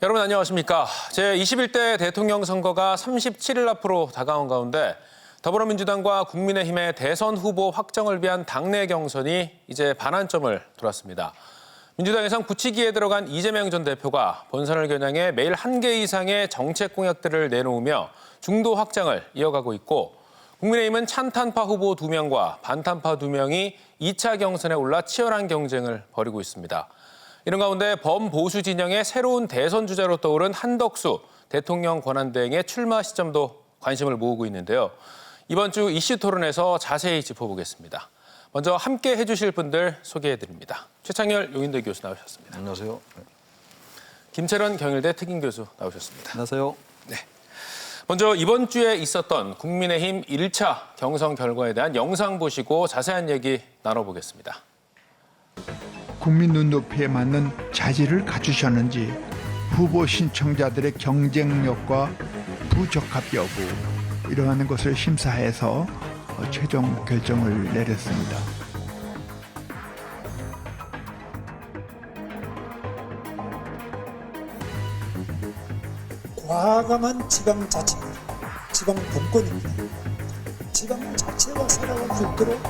여러분 안녕하십니까. 제21대 대통령 선거가 37일 앞으로 다가온 가운데 더불어민주당과 국민의힘의 대선 후보 확정을 위한 당내 경선이 이제 반환점을 돌았습니다. 민주당에선 굳히기에 들어간 이재명 전 대표가 본선을 겨냥해 매일 1개 이상의 정책 공약들을 내놓으며 중도 확장을 이어가고 있고, 국민의힘은 찬탄파 후보 2명과 반탄파 2명이 2차 경선에 올라 치열한 경쟁을 벌이고 있습니다. 이런 가운데 범보수 진영의 새로운 대선 주자로 떠오른 한덕수 대통령 권한대행의 출마 시점도 관심을 모으고 있는데요. 이번 주 이슈 토론에서 자세히 짚어보겠습니다. 먼저 함께 해주실 분들 소개해드립니다. 최창열 용인대 교수 나오셨습니다. 안녕하세요. 김철원 경일대 특임 교수 나오셨습니다. 안녕하세요. 네. 먼저 이번 주에 있었던 국민의힘 1차 경선 결과에 대한 영상 보시고 자세한 얘기 나눠보겠습니다. 국민 눈높이에 맞는 자질을 갖추셨는지, 후보 신청자들의 경쟁력과 부적합 여부, 이러한 것을 심사해서 최종 결정을 내렸습니다. 과감한 지방자치입니다. 지방분권입니다. 지방 자체가 살아갈 수 있도록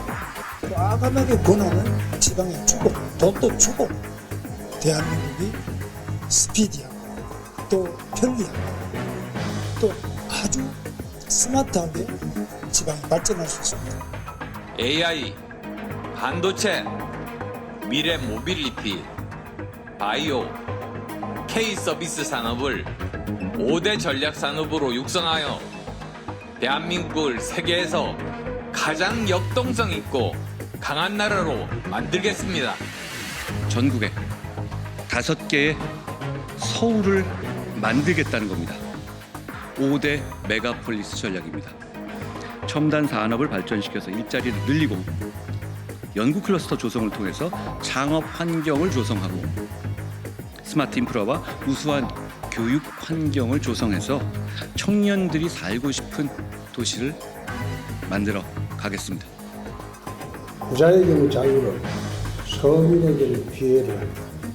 과감하게 권하는 지방의 주공, 돈도 주공. 대한민국이 스피디하고 또 편리하고 또 아주 스마트하게 지방이 발전할 수 있습니다. AI, 반도체, 미래 모빌리티, 바이오, K-서비스 산업을 5대 전략 산업으로 육성하여 대한민국을 세계에서 가장 역동성 있고 강한 나라로 만들겠습니다. 전국에 5개의 서울을 만들겠다는 겁니다. 5대 메가폴리스 전략입니다. 첨단 산업을 발전시켜서 일자리를 늘리고 연구 클러스터 조성을 통해서 창업 환경을 조성하고 스마트 인프라와 우수한 교육 환경을 조성해서 청년들이 살고 싶은 도시를 만들어 가겠습니다. 부자에게는 자유를, 서민에게는 기회를,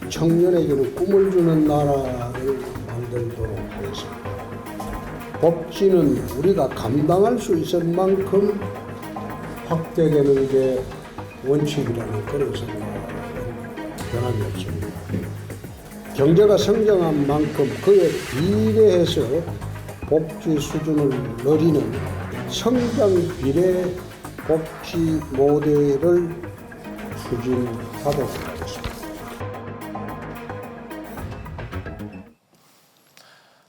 청년에게는 꿈을 주는 나라를 만들도록 하겠습니다. 복지는 우리가 감당할 수 있을 만큼 확대되는 게 원칙이라는 그런 생각은 변함이 없습니다. 경제가 성장한 만큼 그에 비례해서 복지 수준을 늘리는 성장 비례 복지 모델을 추진하도록 하겠습니다.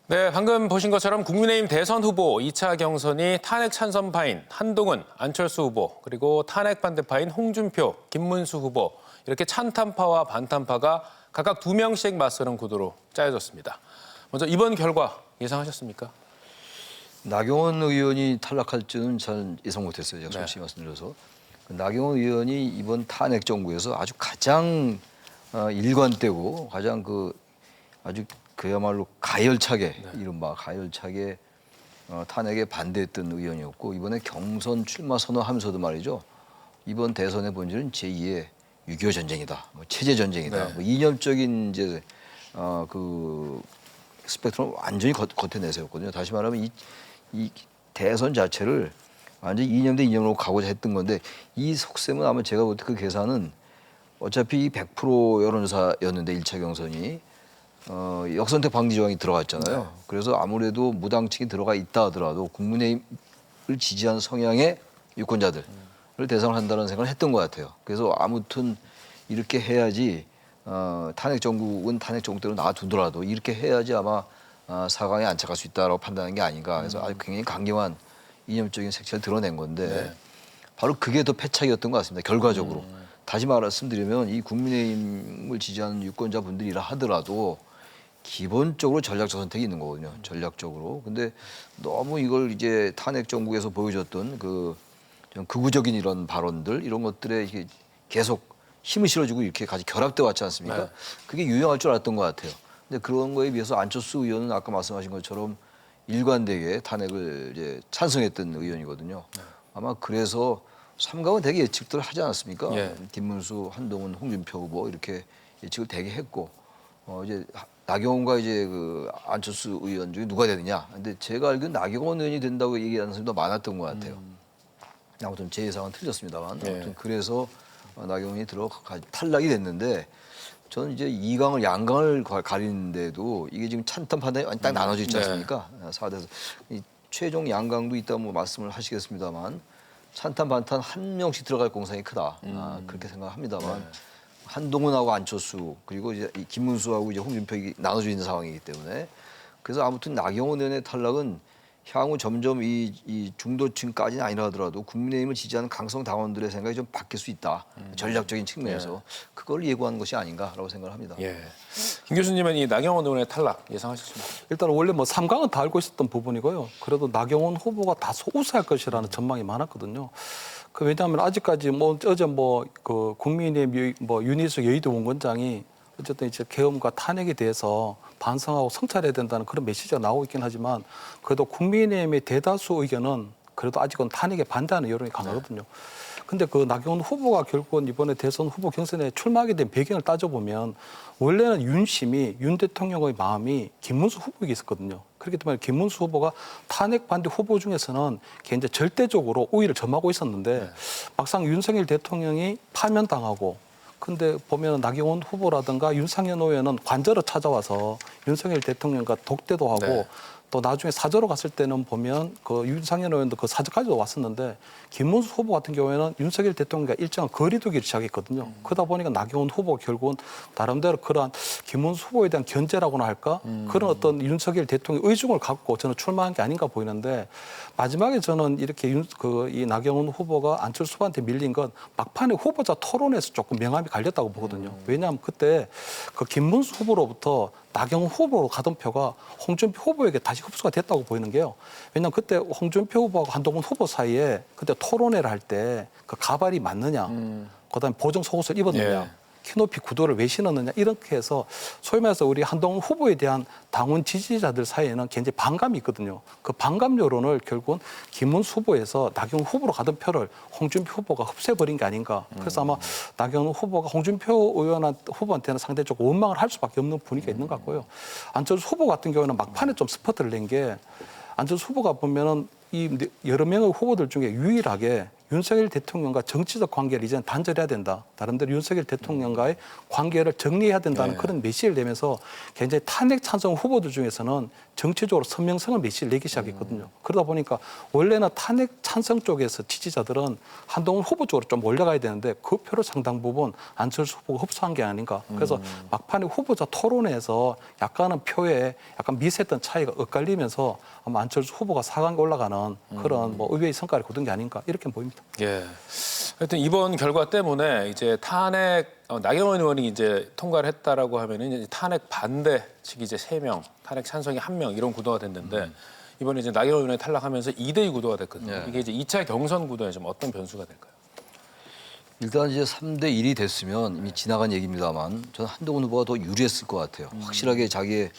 네, 방금 보신 것처럼 국민의힘 대선 후보 2차 경선이 탄핵 찬성파인 한동훈, 안철수 후보, 그리고 탄핵 반대파인 홍준표, 김문수 후보, 이렇게 찬탄파와 반탄파가 각각 2명씩 맞서는 구도로 짜여졌습니다. 먼저 이번 결과 예상하셨습니까? 나경원 의원이 탈락할 줄은 잘 예상 못했어요. 제가 솔직히 말씀드려서. 나경원 의원이 이번 탄핵 정부에서 아주 가장 일관되고 가장 아주 그야말로 가열차게 이른바 가열차게 탄핵에 반대했던 의원이었고, 이번에 경선 출마 선언하면서도 말이죠. 이번 대선의 본질은 제2의 6.25 전쟁이다, 체제 전쟁이다, 이념적인 이제 그 스펙트럼을 완전히 겉에 내세웠거든요. 다시 말하면 이 대선 자체를 완전히 이념 대 이념으로 가고자 했던 건데, 이 속셈은 아마 제가 볼 때 그 계산은 어차피 100% 여론조사였는데 1차 경선이 역선택 방지 조항이 들어갔잖아요. 그래서 아무래도 무당층이 들어가 있다 하더라도 국민의힘을 지지하는 성향의 유권자들을 대상을 한다는 생각을 했던 것 같아요. 그래서 아무튼 이렇게 해야지 탄핵 정국은 탄핵 정국대로 놔두더라도 이렇게 해야지 아마 4강에 안착할 수 있다고 판단한 게 아닌가. 그래서 아주 굉장히 강경한 이념적인 색채를 드러낸 건데 바로 그게 더 패착이었던 것 같습니다. 결과적으로. 다시 말씀드리면 이 국민의힘을 지지하는 유권자분들이라 하더라도 기본적으로 전략적 선택이 있는 거거든요. 전략적으로. 근데 너무 이걸 이제 탄핵 정국에서 보여줬던 좀 극우적인 이런 발언들, 이런 것들에 이게 계속 힘을 실어주고 이렇게 같이 결합돼 왔지 않습니까? 그게 유용할 줄 알았던 것 같아요. 근데 그런 거에 비해서 안철수 의원은 아까 말씀하신 것처럼 일관되게 탄핵을 이제 찬성했던 의원이거든요. 아마 그래서 3강은 되게 예측들 하지 않았습니까? 김문수, 한동훈, 홍준표 후보 이렇게 예측을 되게 했고, 이제 나경원과 이제 그 안철수 의원 중에 누가 되느냐. 근데 제가 알기로는 나경원 의원이 된다고 얘기하는 사람도 많았던 것 같아요. 아무튼 제 예상은 틀렸습니다만 아무튼 그래서 나경원이 탈락이 됐는데 저는 이제 2강을 양강을 가리는데도 이게 지금 찬탄 판단이 딱 나눠져 있지 않습니까? 4대에서 이 최종 양강도 있다고 뭐 말씀을 하시겠습니다만 찬탄 반탄 한 명씩 들어갈 공산이 크다 그렇게 생각합니다만 한동훈하고 안철수 그리고 이제 이 김문수하고 이제 홍준표가 나눠져 있는 상황이기 때문에 그래서 아무튼 나경원 의원의 탈락은 향후 점점 이 중도층까지는 아니라 하더라도 국민의힘을 지지하는 강성 당원들의 생각이 좀 바뀔 수 있다. 전략적인 측면에서 그걸 예고하는 것이 아닌가라고 생각을 합니다. 예. 김 교수님은 이 나경원 의원의 탈락 예상하시죠? 일단 원래 뭐 3강은 다 알고 있었던 부분이고요. 그래도 나경원 후보가 다소 우세할 것이라는 전망이 많았거든요. 왜냐하면 아직까지 뭐 어제 그 국민의힘 윤희숙 여의도 원권장이 어쨌든 이제 계엄과 탄핵에 대해서 반성하고 성찰해야 된다는 그런 메시지가 나오고 있긴 하지만 그래도 국민의힘의 대다수 의견은 그래도 아직은 탄핵에 반대하는 여론이 강하거든요. 근데 그 나경원 후보가 결국은 이번에 대선 후보 경선에 출마하게 된 배경을 따져보면 원래는 윤심이 윤 대통령의 마음이 김문수 후보에게 있었거든요. 그렇기 때문에 김문수 후보가 탄핵 반대 후보 중에서는 굉장히 절대적으로 우위를 점하고 있었는데 막상 윤석열 대통령이 파면당하고 근데 보면 나경원 후보라든가 윤상현 의원은 관저로 찾아와서 윤석열 대통령과 독대도 하고 또 나중에 사저로 갔을 때는 보면 그 윤상현 의원도 그 사저까지도 왔었는데 김문수 후보 같은 경우에는 윤석열 대통령과 일정한 거리두기를 시작했거든요. 그러다 보니까 나경원 후보가 결국은 나름대로 그러한 김문수 후보에 대한 견제라고나 할까? 그런 어떤 윤석열 대통령의 의중을 갖고 저는 출마한 게 아닌가 보이는데 마지막에 저는 이렇게 이 나경원 후보가 안철수 후보한테 밀린 건 막판에 후보자 토론에서 조금 명암이 갈렸다고 보거든요. 왜냐하면 그때 그 김문수 후보로부터 나경원 후보로 가던 표가 홍준표 후보에게 다시 흡수가 됐다고 보이는 게요. 왜냐하면 그때 홍준표 후보하고 한동훈 후보 사이에 그때 토론회를 할 때 그 가발이 맞느냐, 그다음에 보정 속옷을 입었느냐, 키높이 구도를 왜 신었느냐 이렇게 해서 소위 말해서 우리 한동훈 후보에 대한 당원 지지자들 사이에는 굉장히 반감이 있거든요. 그 반감 여론을 결국은 김문수 후보에서 나경원 후보로 가던 표를 홍준표 후보가 흡수해버린 게 아닌가. 그래서 아마 나경원 후보가 홍준표 후보한테는 상대적으로 원망을 할 수밖에 없는 분위기가 있는 것 같고요. 안철수 후보 같은 경우에는 막판에 좀 스퍼트를 낸 게 안철수 후보가 보면은 이 여러 명의 후보들 중에 유일하게 윤석열 대통령과 정치적 관계를 이제는 단절해야 된다. 나름대로 윤석열 대통령과의 관계를 정리해야 된다는 그런 메시지를 내면서 굉장히 탄핵 찬성 후보들 중에서는 정치적으로 선명성을 메시지를 내기 시작했거든요. 그러다 보니까 원래는 탄핵 찬성 쪽에서 지지자들은 한동훈 후보 쪽으로 좀 몰려가야 되는데 그 표를 상당 부분 안철수 후보가 흡수한 게 아닌가. 그래서 막판에 후보자 토론회에서 약간은 표에 약간 미세했던 차이가 엇갈리면서 아마 안철수 후보가 4강에 올라가는 그런 뭐 의외의 성과를 거둔 게 아닌가 이렇게 보입니다. 예. 하여튼 이번 결과 때문에 이제 탄핵 나경원 의원이 이제 통과를 했다라고 하면은 이제 탄핵 반대 측이 이제 3명, 탄핵 찬성이 1명 이런 구도가 됐는데 이번에 이제 나경원 의원이 탈락하면서 2대2 구도가 됐거든요. 이게 이제 2차 경선 구도에 좀 어떤 변수가 될까요? 일단 이제 3대1이 됐으면 이미 지나간 얘기입니다만 저는 한동훈 후보가 더 유리했을 것 같아요. 확실하게 자기의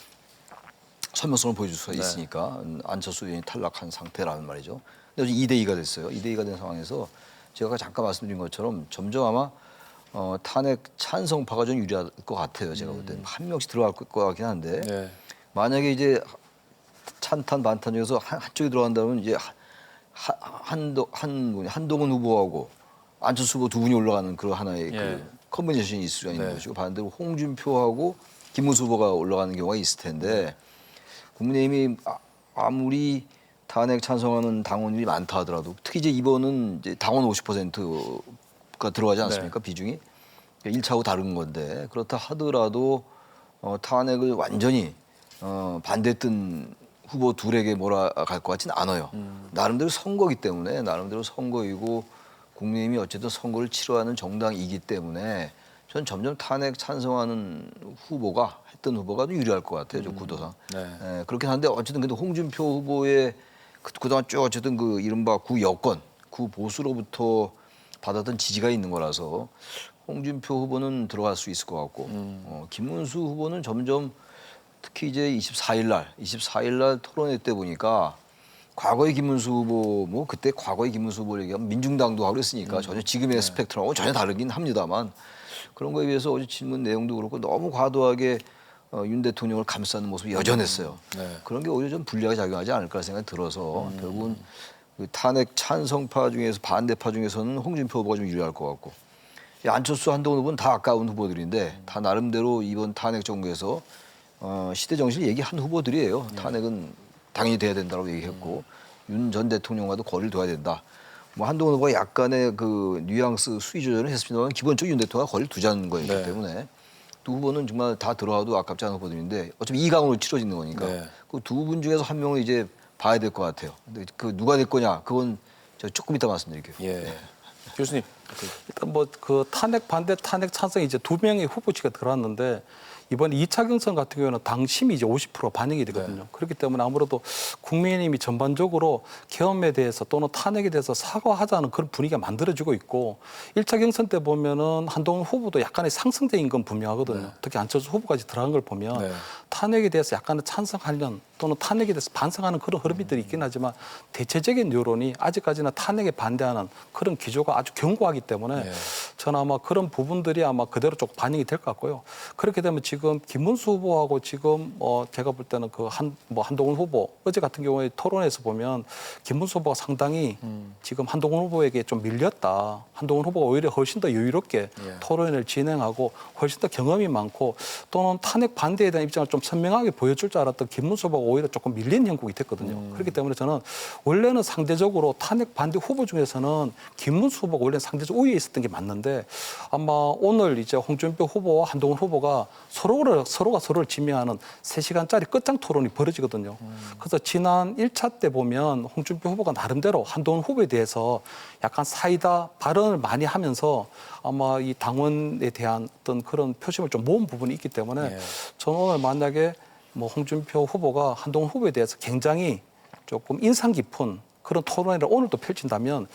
설명성을 보여줄 수가 있으니까 안철수 의원이 탈락한 상태라는 말이죠. 근데 2대2가 됐어요. 2대2가 된 상황에서 제가 잠깐 말씀드린 것처럼 점점 아마 탄핵 찬성파가 좀 유리할 것 같아요. 제가 볼 때는 한 명씩 들어갈 것 같긴 한데 만약에 이제 찬탄 반탄 중에서 한쪽이 들어간다면 이제 한동훈 후보하고 안철수 후보 두 분이 올라가는 그런 하나의 그 컨비네이션이 있을 수가 있는 것이고 반대로 홍준표하고 김문수 후보가 올라가는 경우가 있을 텐데 국민의힘이 아무리 탄핵 찬성하는 당원들이 많다 하더라도 특히 이제 이번은 이제 당원 50%가 들어가지 않습니까? 비중이 1차하고 다른 건데 그렇다 하더라도 탄핵을 완전히 반대했던 후보 둘에게 몰아갈 것 같지는 않아요. 나름대로 선거기 때문에 나름대로 선거이고 국민의힘이 어쨌든 선거를 치러하는 정당이기 때문에 전 점점 탄핵 찬성하는 후보가 했던 후보가 좀 유리할 것 같아요. 저 구도상. 그렇긴 한데 어쨌든 근데 홍준표 후보의 그동안 쭉 어쨌든 그 이른바 구여권, 구보수로부터 받았던 지지가 있는 거라서 홍준표 후보는 들어갈 수 있을 것 같고 김문수 후보는 점점 특히 이제 24일 날 토론회 때 보니까 과거의 김문수 후보 뭐 그때 과거의 김문수 후보를 얘기하면 민중당도 하고 그랬으니까 전혀 지금의 스펙트럼하고 전혀 다르긴 합니다만 그런 거에 비해서 어제 질문 내용도 그렇고 너무 과도하게 윤 대통령을 감싸는 모습이 여전했어요. 네. 그런 게 오히려 좀 불리하게 작용하지 않을까 생각이 들어서 결국은 그 탄핵 찬성파 중에서 반대파 중에서는 홍준표 후보가 좀 유리할 것 같고 안철수 한동훈 후보는 다 아까운 후보들인데 다 나름대로 이번 탄핵 정부에서 시대 정신을 얘기한 후보들이에요. 탄핵은 당연히 돼야 된다고 얘기했고 윤 전 대통령과도 거리를 둬야 된다. 뭐 한동훈 후보가 약간의 그 뉘앙스 수위 조절을 했습니다만 기본적으로 윤 대통령과 거리를 두자는 거였기 네. 때문에 두 후보는 정말 다 들어와도 아깝지 않은 후보들인데 어차피 2강으로 치러지는 거니까 네. 그 두 분 중에서 한 명을 이제 봐야 될 것 같아요. 근데 그 누가 될 거냐 그건 저 조금 이따 말씀드릴게요. 예. 교수님. 일단 뭐 그 탄핵 반대 탄핵 찬성 이제 두 명의 후보지가 들어왔는데 이번 2차 경선 같은 경우는 당심이 이제 50% 반영이 되거든요. 네. 그렇기 때문에 아무래도 국민의힘이 전반적으로 계엄에 대해서 또는 탄핵에 대해서 사과하자는 그런 분위기가 만들어지고 있고 1차 경선 때 보면은 한동훈 후보도 약간의 상승적인 건 분명하거든요. 네. 특히 안철수 후보까지 들어간 걸 보면 네. 탄핵에 대해서 약간의 찬성하려는 또는 탄핵에 대해서 반성하는 그런 흐름들이 있긴 하지만 대체적인 여론이 아직까지는 탄핵에 반대하는 그런 기조가 아주 견고하기 때문에 네. 저는 아마 그런 부분들이 아마 그대로 조금 반영이 될 것 같고요. 그렇게 되면 지금 김문수 후보하고 지금 제가 볼 때는 그 한동훈 후보 어제 같은 경우에 토론에서 보면 김문수 후보가 상당히 지금 한동훈 후보에게 좀 밀렸다. 한동훈 후보가 오히려 훨씬 더 여유롭게 토론을 진행하고 훨씬 더 경험이 많고 또는 탄핵 반대에 대한 입장을 좀 선명하게 보여줄 줄 알았던 김문수 후보가 오히려 조금 밀린 형국이 됐거든요. 그렇기 때문에 저는 원래는 상대적으로 탄핵 반대 후보 중에서는 김문수 후보가 원래 상대적 우위에 있었던 게 맞는데 아마 오늘 이제 홍준표 후보와 한동훈 후보가 서로가 서로를 지명하는 3시간짜리 끝장 토론이 벌어지거든요. 그래서 지난 1차 때 보면 홍준표 후보가 나름대로 한동훈 후보에 대해서 약간 사이다 발언을 많이 하면서 아마 이 당원에 대한 어떤 그런 표심을 좀 모은 부분이 있기 때문에 저는 오늘 만약에 뭐 홍준표 후보가 한동훈 후보에 대해서 굉장히 조금 인상 깊은 그런 토론회를 오늘도 펼친다면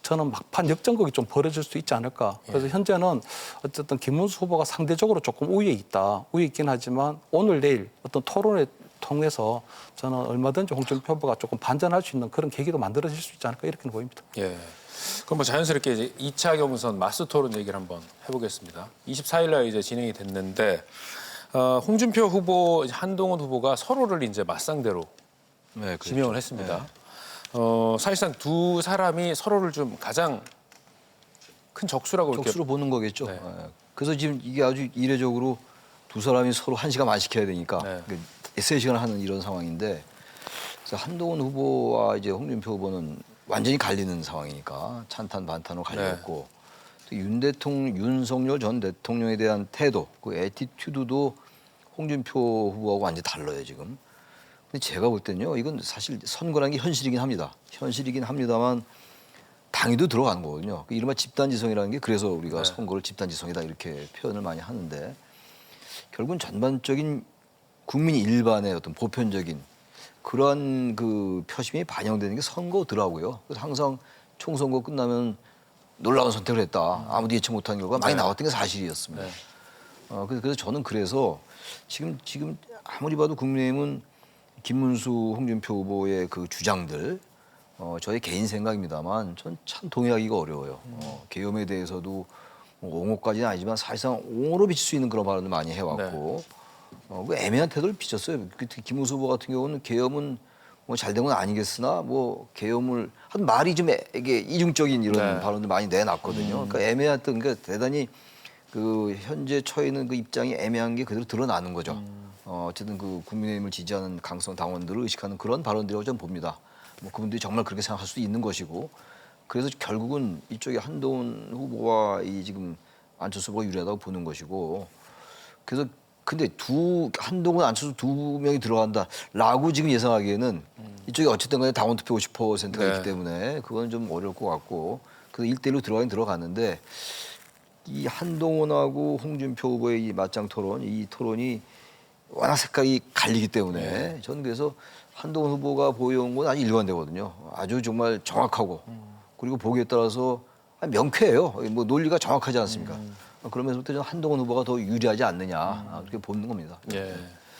저는 막판 역전극이 좀 벌어질 수 있지 않을까. 그래서 현재는 어쨌든 김문수 후보가 상대적으로 조금 우위에 있다. 우위에 있긴 하지만 오늘 내일 어떤 토론회 통해서 저는 얼마든지 홍준표 후보가 조금 반전할 수 있는 그런 계기도 만들어질 수 있지 않을까 이렇게 보입니다. 예. 그럼 뭐 자연스럽게 이제 2차 경선 마스 토론 얘기를 한번 해보겠습니다. 24일 날 이제 진행이 됐는데 홍준표 후보, 한동훈 후보가 서로를 이제 맞상대로 네, 그렇죠. 지명을 했습니다. 사실상 두 사람이 서로를 좀 가장 큰 적수라고 이렇게 적수로 보는 거겠죠. 네. 예. 그래서 지금 이게 아주 이례적으로 두 사람이 서로 1시간 만 시켜야 되니까 네. 3시간을 하는 이런 상황인데 그래서 한동훈 후보와 이제 홍준표 후보는 완전히 갈리는 상황이니까 찬탄 반탄으로 갈렸고 또 윤석열 전 대통령에 대한 태도, 그 애티튜드도 홍준표 후보하고 완전히 달라요 지금. 근데 제가 볼 때는요, 이건 사실 선거라는 게 현실이긴 합니다. 현실이긴 합니다만 당위도 들어가는 거거든요. 그 이른바 집단지성이라는 게 그래서 우리가 선거를 집단지성이다 이렇게 표현을 많이 하는데 결국은 전반적인 국민 일반의 어떤 보편적인 그러한 그 표심이 반영되는 게 선거더라고요. 그래서 항상 총선거 끝나면 놀라운 선택을 했다. 아무도 예측 못한 결과가 많이 나왔던 게 사실이었습니다. 그래서 저는 그래서 지금 아무리 봐도 국민의힘은 김문수, 홍준표 후보의 그 주장들, 저의 개인 생각입니다만 전 참 동의하기가 어려워요. 계엄에 대해서도 뭐 옹호까지는 아니지만 사실상 옹호로 비칠 수 있는 그런 발언을 많이 해왔고 그 애매한 태도를 비쳤어요. 특히 김문수 후보 같은 경우는 계엄은 뭐 잘된 건 아니겠으나 뭐 계엄을 한 말이 좀 이게 이중적인 이런 발언을 많이 내놨거든요. 그러니까 애매했던 그러니까 대단히 그 현재 처해 있는 그 입장이 애매한 게 그대로 드러나는 거죠. 어쨌든 그 국민의힘을 지지하는 강성 당원들을 의식하는 그런 발언들이라고 저는 봅니다. 뭐 그분들이 정말 그렇게 생각할 수도 있는 것이고 그래서 결국은 이쪽에 한동훈 후보와 이 지금 안철수 후보가 유리하다고 보는 것이고 그래서 근데 한동훈 안철수 두 명이 들어간다라고 지금 예상하기에는 이쪽에 어쨌든 간에 당원 투표 50%가 있기 때문에 그건 좀 어려울 것 같고 그래서 1대1로 들어가긴 들어갔는데 이 한동훈하고 홍준표 후보의 이 맞짱 토론, 이 토론이 워낙 색깔이 갈리기 때문에 저는 그래서 한동훈 후보가 보여온 건 아주 일관되거든요. 아주 정말 정확하고 그리고 보기에 따라서 명쾌해요. 뭐 논리가 정확하지 않습니까? 그러면서부터 저는 한동훈 후보가 더 유리하지 않느냐 그렇게 보는 겁니다. 예.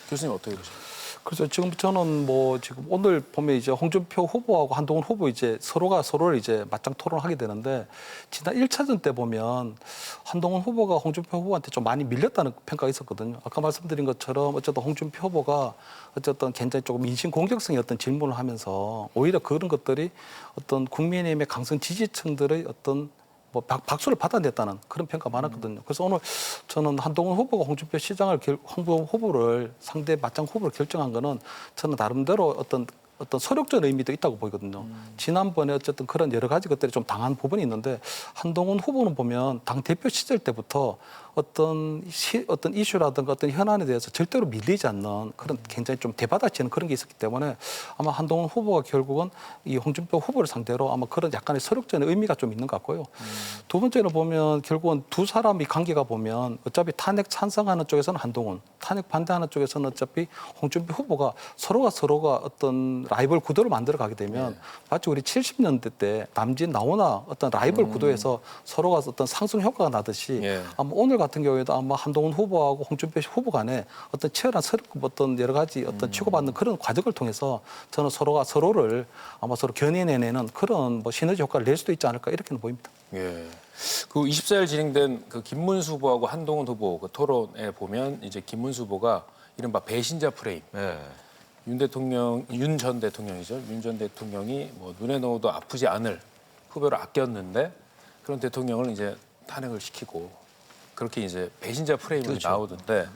교수님 어떻게 보십니까? 그래서 지금 저는 뭐 지금 오늘 보면 이제 홍준표 후보하고 한동훈 후보 이제 서로가 서로를 이제 맞짱 토론하게 되는데 지난 1차전 때 보면 한동훈 후보가 홍준표 후보한테 좀 많이 밀렸다는 평가가 있었거든요. 아까 말씀드린 것처럼 어쨌든 홍준표 후보가 어쨌든 굉장히 조금 인신 공격성의 어떤 질문을 하면서 오히려 그런 것들이 어떤 국민의힘의 강성 지지층들의 어떤 뭐 박수를 받아냈다는 그런 평가가 많았거든요. 그래서 오늘 저는 한동훈 후보가 홍준표 시장을 후보를 상대 맞짱 후보를 결정한 거는 저는 나름대로 어떤 서력적 의미도 있다고 보이거든요. 지난번에 어쨌든 그런 여러 가지 것들이 좀 당한 부분이 있는데 한동훈 후보는 보면 당 대표 시절 때부터 어떤 이슈라든가 어떤 현안에 대해서 절대로 밀리지 않는 그런 굉장히 좀 대받아치는 그런 게 있었기 때문에 아마 한동훈 후보가 결국은 이 홍준표 후보를 상대로 아마 그런 약간의 서력적인 의미가 좀 있는 것 같고요. 두 번째로 보면 결국은 두 사람의 관계가 보면 어차피 탄핵 찬성하는 쪽에서는 한동훈, 탄핵 반대하는 쪽에서는 어차피 홍준표 후보가 서로가 어떤 라이벌 구도를 만들어 가게 되면 마치 우리 70년대 때 남진 나오나 어떤 라이벌 구도에서 서로가 어떤 상승 효과가 나듯이 아마 오늘 같은 경우에도 아마 한동훈 후보하고 홍준표 후보 간에 어떤 치열한 어떤 여러 가지 어떤 치고받는 그런 과정을 통해서 저는 서로가 서로를 아마 서로 견인해내는 그런 뭐 시너지 효과를 낼 수도 있지 않을까 이렇게는 보입니다. 예. 그 24일 진행된 그 김문수 후보하고 한동훈 후보 그 토론에 보면 이제 김문수 후보가 이른바 배신자 프레임. 윤 전 대통령이죠. 윤 전 대통령이 뭐 눈에 넣어도 아프지 않을 후보를 아꼈는데 그런 대통령을 이제 탄핵을 시키고 그렇게 이제 배신자 프레임이 나오던데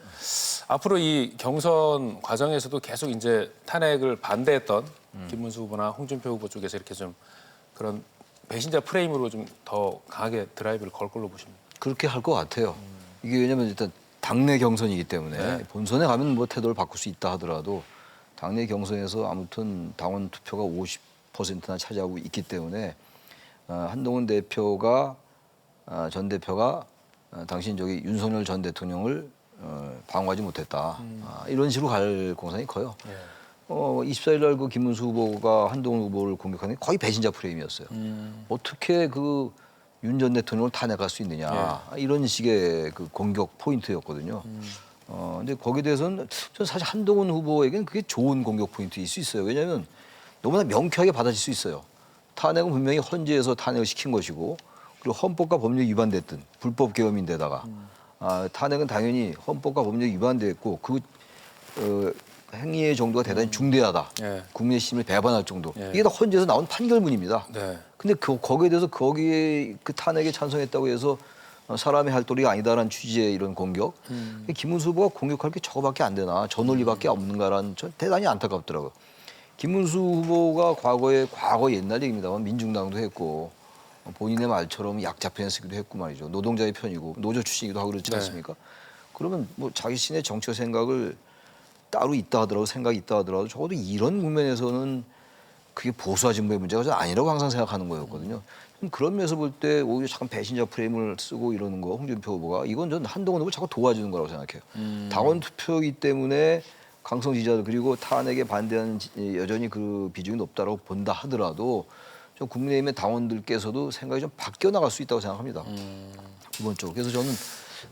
앞으로 이 경선 과정에서도 계속 이제 탄핵을 반대했던 김문수 후보나 홍준표 후보 쪽에서 이렇게 좀 그런 배신자 프레임으로 좀 더 강하게 드라이브를 걸 걸로 보십니다. 그렇게 할 것 같아요. 이게 왜냐하면 일단 당내 경선이기 때문에 본선에 가면 뭐 태도를 바꿀 수 있다 하더라도 당내 경선에서 아무튼 당원 투표가 50%나 차지하고 있기 때문에 한동훈 대표가 전 대표가 당신 저기 윤석열 전 대통령을 방어하지 못했다. 이런 식으로 갈 공산이 커요. 24일 날 그 김문수 후보가 한동훈 후보를 공격하는 게 거의 배신자 프레임이었어요. 어떻게 그 윤 전 대통령을 탄핵할 수 있느냐. 이런 식의 그 공격 포인트였거든요. 근데 거기에 대해서는 저는 사실 한동훈 후보에게는 그게 좋은 공격 포인트일 수 있어요. 왜냐하면 너무나 명쾌하게 받아들일 수 있어요. 탄핵은 분명히 헌재에서 탄핵을 시킨 것이고 그리고 헌법과 법률 위반됐든 불법 계엄인데다가 탄핵은 당연히 헌법과 법률 위반됐고 그 행위의 정도가 대단히 중대하다. 국민의 심을 배반할 정도. 이게 다 헌재에서 나온 판결문입니다. 근데 거기에 대해서 거기에 그 탄핵에 찬성했다고 해서 사람의 할 도리가 아니다라는 취지의 이런 공격. 김문수 후보가 공격할 게 저거밖에 안 되나. 저 논리밖에 없는가라는 전 대단히 안타깝더라고요. 김문수 후보가 과거 옛날 얘기입니다만 민중당도 했고 본인의 말처럼 약자 편에 쓰기도 했고 말이죠. 노동자의 편이고 노조 출신이기도 하고 그렇지 않습니까? 그러면 뭐 자기 신의 정치적 생각을 따로 있다 하더라도 생각이 있다 하더라도 적어도 이런 국면에서는 그게 보수화 진보의 문제가 아니라고 항상 생각하는 거였거든요. 그런 면에서 볼 때 오히려 잠깐 배신자 프레임을 쓰고 이러는 거 홍준표 후보가 이건 전 한동훈 후보를 자꾸 도와주는 거라고 생각해요. 당원 투표이기 때문에 강성 지지자들 그리고 탄핵에 반대하는 여전히 그 비중이 높다라고 본다 하더라도 좀 국민의힘의 당원들께서도 생각이 좀 바뀌어 나갈 수 있다고 생각합니다. 기본적으로. 그래서 저는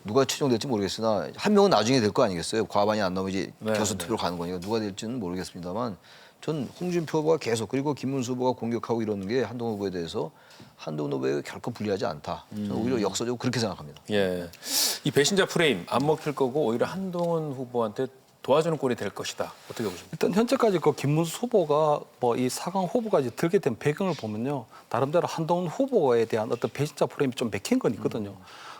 누가 최종될지 모르겠으나 한 명은 나중에 될 거 아니겠어요. 과반이 안 나오면 이제 결선 투표로 가는 거니까 누가 될지는 모르겠습니다만 전 홍준표 후보가 계속 그리고 김문수 후보가 공격하고 이러는 게 한동훈 후보에 대해서 한동훈 후보에 결코 불리하지 않다. 저는 오히려 역사적으로 그렇게 생각합니다. 예, 이 배신자 프레임 안 먹힐 거고 오히려 한동훈 후보한테 도와주는 꼴이 될 것이다. 어떻게 보십니까? 일단 현재까지 그 김문수 후보가 뭐 이 4강 후보까지 들게 된 배경을 보면요. 나름대로 한동훈 후보에 대한 어떤 배신자 프레임이 좀 맥힌 건 있거든요.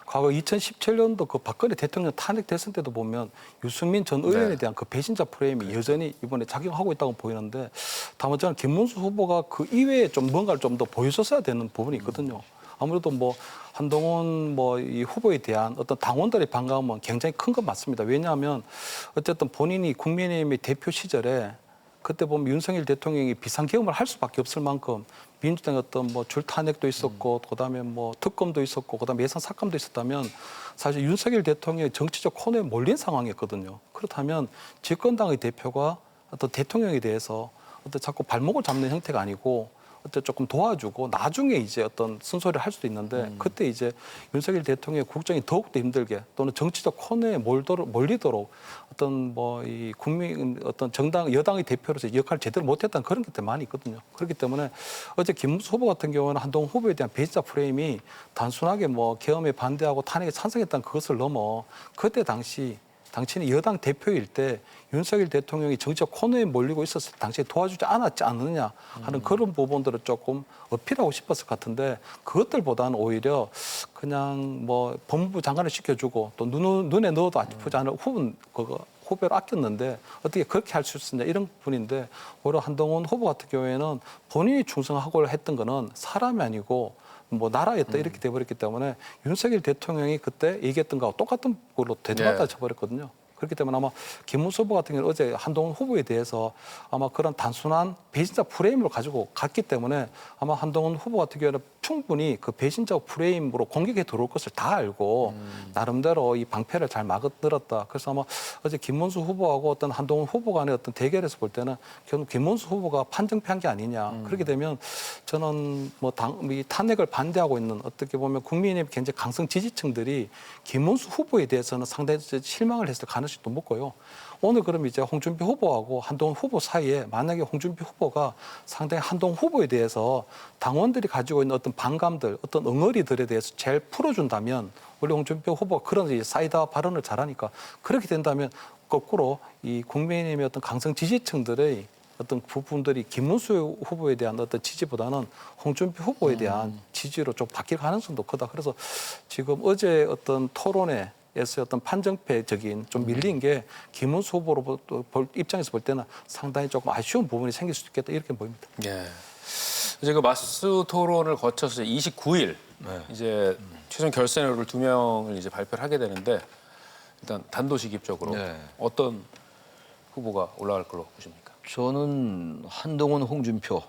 과거 2017년도 그 박근혜 대통령 탄핵 대선 때도 보면 유승민 전 의원에 대한 그 배신자 프레임이 여전히 이번에 작용하고 있다고 보이는데 다만 저는 김문수 후보가 그 이외에 좀 뭔가를 좀 더 보여줬어야 되는 부분이 있거든요. 아무래도 뭐 한동훈 뭐 이 후보에 대한 어떤 당원들의 반감은 굉장히 큰 건 맞습니다. 왜냐하면 어쨌든 본인이 국민의힘의 대표 시절에 그때 보면 윤석열 대통령이 비상계엄을 할 수밖에 없을 만큼 민주당의 어떤 뭐 줄 탄핵도 있었고 그다음에 뭐 특검도 있었고 그다음에 예산 삭감도 있었다면 사실 윤석열 대통령의 정치적 코너에 몰린 상황이었거든요. 그렇다면 집권당의 대표가 어떤 대통령에 대해서 어떤 자꾸 발목을 잡는 형태가 아니고 어떤 조금 도와주고 나중에 이제 어떤 순서를 할 수도 있는데 그때 이제 윤석열 대통령의 국정이 더욱더 힘들게 또는 정치적 코너에 몰리도록 어떤 뭐 이 국민 어떤 정당 여당의 대표로서 역할을 제대로 못했다는 그런 것들 많이 있거든요. 그렇기 때문에 어제 김문수 후보 같은 경우는 한동훈 후보에 대한 배신자 프레임이 단순하게 뭐 계엄에 반대하고 탄핵에 찬성했다는 그것을 넘어 그때 당신이 여당 대표일 때 윤석열 대통령이 정치적 코너에 몰리고 있었을 때 당시에 도와주지 않았지 않느냐 하는 그런 부분들을 조금 어필하고 싶었을 것 같은데 그것들보다는 오히려 그냥 뭐 법무부 장관을 시켜주고 또 눈에 넣어도 아프지 않을 후배를 아꼈는데 어떻게 그렇게 할 수 있었냐 이런 부분인데 오히려 한동훈 후보 같은 경우에는 본인이 충성하고 했던 거는 사람이 아니고 뭐 나라였다 이렇게 돼버렸기 때문에 윤석열 대통령이 그때 얘기했던 거하고 똑같은 걸로 되돌아다 쳐버렸거든요. 그렇기 때문에 아마 김문수 후보 같은 경우는 어제 한동훈 후보에 대해서 아마 그런 단순한 배신자 프레임을 가지고 갔기 때문에 아마 한동훈 후보 같은 경우는 충분히 그 배신자 프레임으로 공격에 들어올 것을 다 알고 나름대로 이 방패를 잘 막아들었다. 그래서 아마 어제 김문수 후보하고 어떤 한동훈 후보 간의 어떤 대결에서 볼 때는 결국 김문수 후보가 판정패한 게 아니냐. 그렇게 되면 저는 뭐 이 탄핵을 반대하고 있는 어떻게 보면 국민의힘 굉장히 강성 지지층들이 김문수 후보에 대해서는 상당히 실망을 했을 가능성이 또 높고요. 오늘 그럼 이제 홍준표 후보하고 한동훈 후보 사이에 만약에 홍준표 후보가 상당히 한동훈 후보에 대해서 당원들이 가지고 있는 어떤 반감들, 어떤 엉어리들에 대해서 잘 풀어준다면 원래 홍준표 후보가 그런 이제 사이다 발언을 잘하니까 그렇게 된다면 거꾸로 이 국민의힘의 어떤 강성 지지층들의 어떤 부분들이 김문수 후보에 대한 어떤 지지보다는 홍준표 후보에 대한 지지로 좀 바뀔 가능성도 크다. 그래서 지금 어제 어떤 토론에 에서 어떤 판정패적인 좀 밀린 게 김문수 후보로부터 입장에서 볼 때는 상당히 조금 아쉬운 부분이 생길 수 있겠다 이렇게 보입니다. 예. 이제 그 마스 토론을 거쳐서 29일 이제 최종 결선을 2명을 이제 발표를 하게 되는데 일단 단도직입적으로 어떤 후보가 올라갈 걸로 보십니까? 저는 한동훈, 홍준표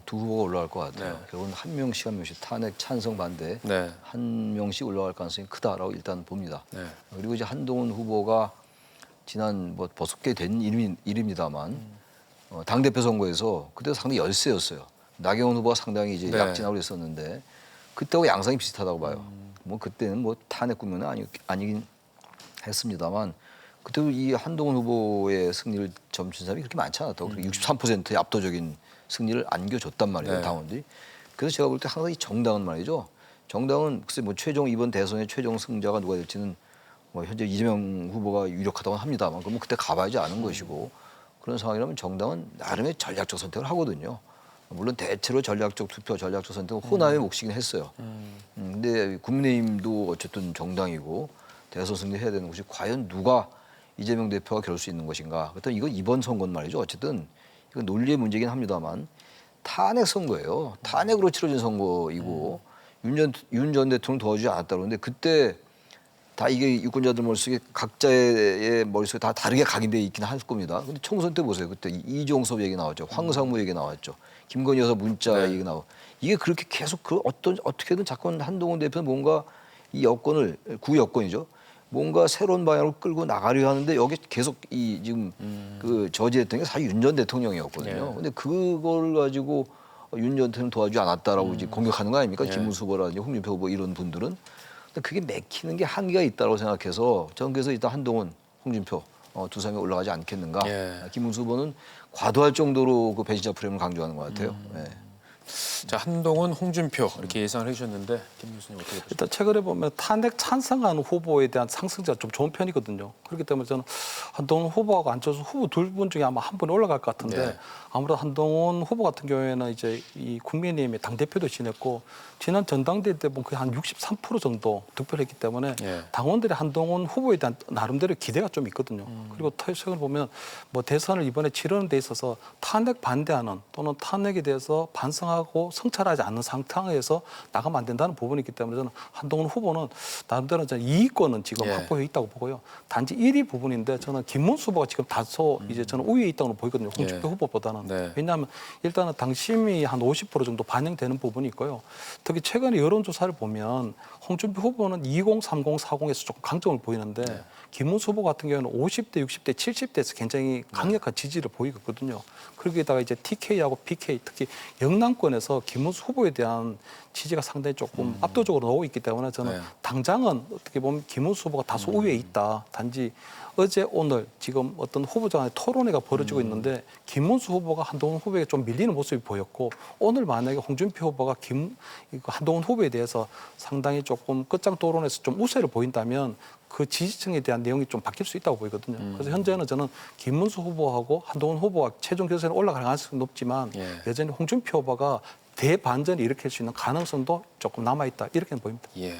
두 후보가 올라갈 것 같아요. 네. 결국은 한 명씩 탄핵 찬성 반대 한 명씩 올라갈 가능성이 크다라고 일단 봅니다. 그리고 이제 한동훈 후보가 지난 뭐 벌써 꽤 된 일입니다만 당 대표 선거에서 그때 상당히 열세였어요. 나경원 후보가 상당히 이제 약진하고 그랬었는데 그때하고 양상이 비슷하다고 봐요. 뭐 그때는 뭐 탄핵 국면은 아니긴 했습니다만. 그때도 이 한동훈 후보의 승리를 점친 사람이 그렇게 많지 않았다고. 63%의 압도적인 승리를 안겨줬단 말이에요, 당원들이. 그래서 제가 볼 때 항상 이 정당은 말이죠. 정당은 글쎄 뭐 이번 대선의 최종 승자가 누가 될지는 뭐 현재 이재명 후보가 유력하다고 합니다만 그럼 그때 가봐야지 아는 것이고 그런 상황이라면 정당은 나름의 전략적 선택을 하거든요. 물론 대체로 전략적 투표, 전략적 선택은 호남의 몫이긴 했어요. 근데 국민의힘도 어쨌든 정당이고 대선 승리해야 되는 것이 과연 누가 이재명 대표가 겨룰 수 있는 것인가. 그렇다면 이건 이번 선거는 말이죠. 어쨌든 이건 논리의 문제긴 합니다만 탄핵 선거예요. 탄핵으로 치러진 선거이고 윤 전 대통령 도와주지 않았다 그러는데 그때 다 이게 유권자들 머릿속에 각자의 머릿속에 다 다르게 각인돼 있긴 할 겁니다. 근데 총선 때 보세요. 그때 이종섭 얘기 나왔죠. 황상무 얘기 나왔죠. 김건희 여사 문자 얘기 나오고 이게 그렇게 계속 어떻게든 자꾸 한동훈 대표는 뭔가 이 여권을 구여권이죠. 뭔가 새로운 방향으로 끌고 나가려 하는데 여기 계속 지금 그 저지했던 게 사실 윤 전 대통령이었거든요. 근데 그걸 가지고 윤 전 대통령 도와주지 않았다라고 이제 공격하는 거 아닙니까? 김문수 후보라든지 홍준표 후보 이런 분들은. 근데 그게 맥히는 게 한계가 있다고 생각해서 저는 그래서 일단 한동훈, 홍준표 두 사람이 올라가지 않겠는가. 김문수 후보는 과도할 정도로 그 배신자 프레임을 강조하는 것 같아요. 자, 한동훈, 홍준표 이렇게 예상을 해주셨는데 김 교수님 어떻게 보십니까? 일단 최근에 보면 탄핵 찬성하는 후보에 대한 상승세가 좀 좋은 편이거든요. 그렇기 때문에 저는 한동훈 후보하고 안철수 후보 두 분 중에 아마 한 분이 올라갈 것 같은데 아무래도 한동훈 후보 같은 경우에는 이제 이 국민의힘의 당대표도 지냈고 지난 전당대회 때 보면 거의 한 63% 정도 득표를 했기 때문에 당원들이 한동훈 후보에 대한 나름대로 기대가 좀 있거든요. 그리고 최근에 보면 뭐 대선을 이번에 치르는 데 있어서 탄핵 반대하는 또는 탄핵에 대해서 반성하고 성찰하지 않는 상황에서 나가면 안 된다는 부분이 있기 때문에 저는 한동훈 후보는 나름대로 이익권은 지금 확보해 있다고 보고요. 단지 1위 부분인데 저는 김문수 후보가 지금 다소 이제 저는 우위에 있다고 보이거든요. 홍준표 후보보다는. 왜냐하면 일단은 당심이 한 50% 정도 반영되는 부분이 있고요. 특히 최근에 여론조사를 보면 홍준표 후보는 20, 30, 40에서 조금 강점을 보이는데 김문수 후보 같은 경우는 50대, 60대, 70대에서 굉장히 강력한 지지를 보이거든요. 거기에다가 이제 TK하고 PK, 특히 영남권 정치권에서 김문수 후보에 대한 지지가 상당히 조금 압도적으로 나오고 있기 때문에 저는 네. 당장은 어떻게 보면 김문수 후보가 다소 우위에 있다. 단지 어제 오늘 지금 어떤 후보자 간의 토론회가 벌어지고 있는데 김문수 후보가 한동훈 후보에게 좀 밀리는 모습이 보였고 오늘 만약에 홍준표 후보가 한동훈 후보에 대해서 상당히 조금 끝장 토론에서 좀 우세를 보인다면 그 지지층에 대한 내용이 좀 바뀔 수 있다고 보이거든요. 그래서 현재는 저는 김문수 후보하고 한동훈 후보가 최종 결선에 올라갈 가능성이 높지만 예. 여전히 홍준표 후보가 대반전을 일으킬 수 있는 가능성도 조금 남아있다. 이렇게 보입니다. 예.